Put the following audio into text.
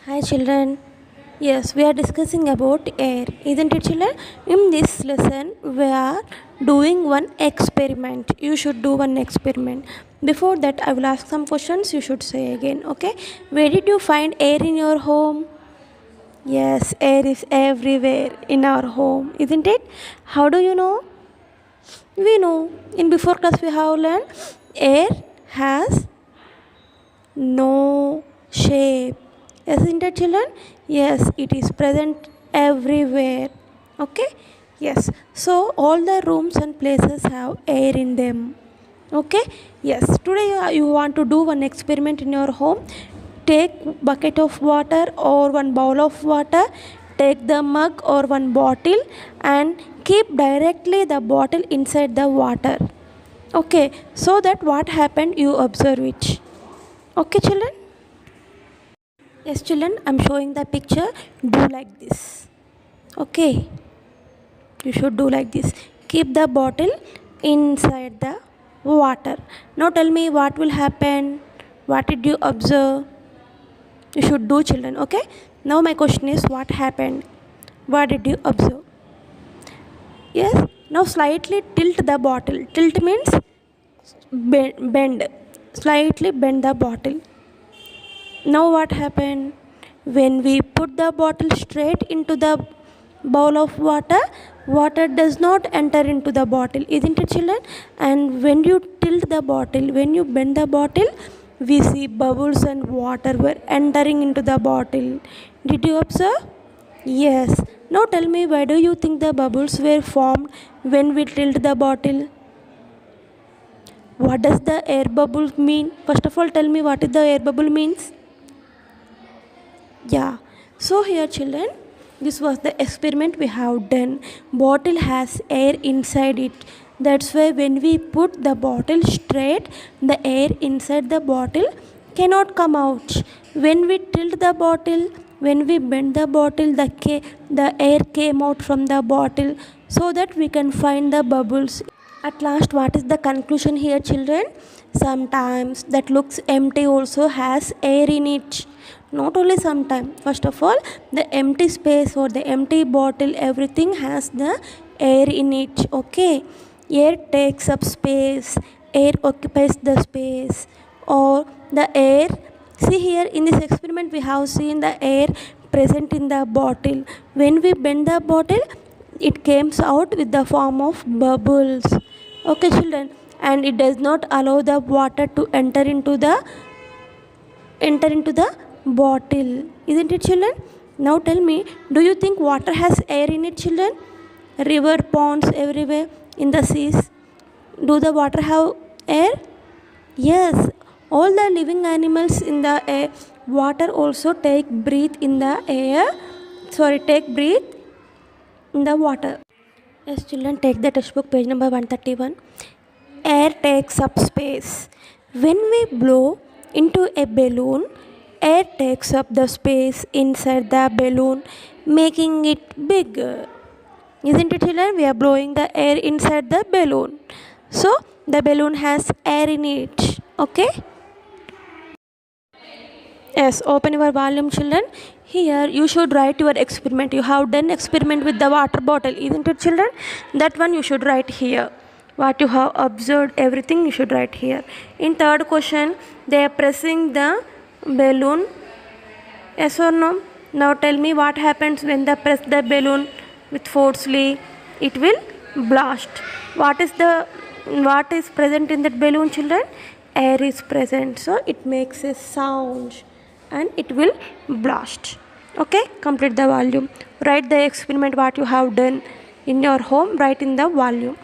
Hi children. Yes, we are discussing about air, isn't it children? In this lesson, we are doing one experiment. You should do one experiment. Before that, I will ask some questions. You should say again, okay? Where did you find air in your home? Yes, air is everywhere in our home, isn't it? How do you know? We know. In before class, we have learned air has no shape. Isn't it children? Yes, it is present everywhere. Okay? Yes. So all the rooms and places have air in them. Okay? Yes. Today you want to do one experiment in your home. Take bucket of water or one bowl of water. Take the mug or one bottle and keep directly the bottle inside the water. Okay? So that what happened you observe it. Okay children? Yes children, I'm showing the picture. Do like this. Okay, you should do like this. Keep the bottle inside the water. Now tell me what will happen. What did you observe? You should do children. Okay, now my question is what happened? What did you observe? Yes, now slightly tilt the bottle. Tilt means bend. Slightly bend the bottle. Now what happened? When we put the bottle straight into the bowl of water, water does not enter into the bottle, isn't it children? And when you tilt the bottle, when you bend the bottle, we see bubbles and water were entering into the bottle. Did you observe? Yes. Now tell me, why do you think the bubbles were formed when we tilt the bottle? What does the air bubble mean? First of all, tell me what is the air bubble means. Yeah, so here children, this was the experiment we have done. Bottle has air inside it. That's why when we put the bottle straight, the air inside the bottle cannot come out. When we tilt the bottle, when we bend the bottle, the air came out from the bottle, so that we can find the bubbles. At last, what is the conclusion here children? Sometimes that looks empty also has air in it. Not only sometimes. First of all, the empty space or the empty bottle, everything has the air in it. Okay, air takes up space, air occupies the space, or the air. See here in this experiment we have seen the air present in the bottle. When we bend the bottle, it comes out with the form of bubbles. Okay children, and it does not allow the water to enter into the bottle, isn't it children? Now tell me, do you think water has air in it children? River, ponds, everywhere, in the seas, do the water have air? Yes, all the living animals in the air, water also take breathe in the water. Yes children, take the textbook page number 131. Air takes up space. When we blow into a balloon, air takes up the space inside the balloon, making it bigger. Isn't it children? We are blowing the air inside the balloon. So the balloon has air in it. Okay? Yes, open your volume children. Here you should write your experiment. You have done experiment with the water bottle, isn't it children? That one you should write here. What you have observed, everything you should write here. In third question, they are pressing the balloon. Yes or no? Now tell me what happens when they press the balloon with forcefully. It will blast. What is present in that balloon children? Air is present, so it makes a sound and it will blast. Okay, complete the volume. Write the experiment what you have done in your home. Write in the volume.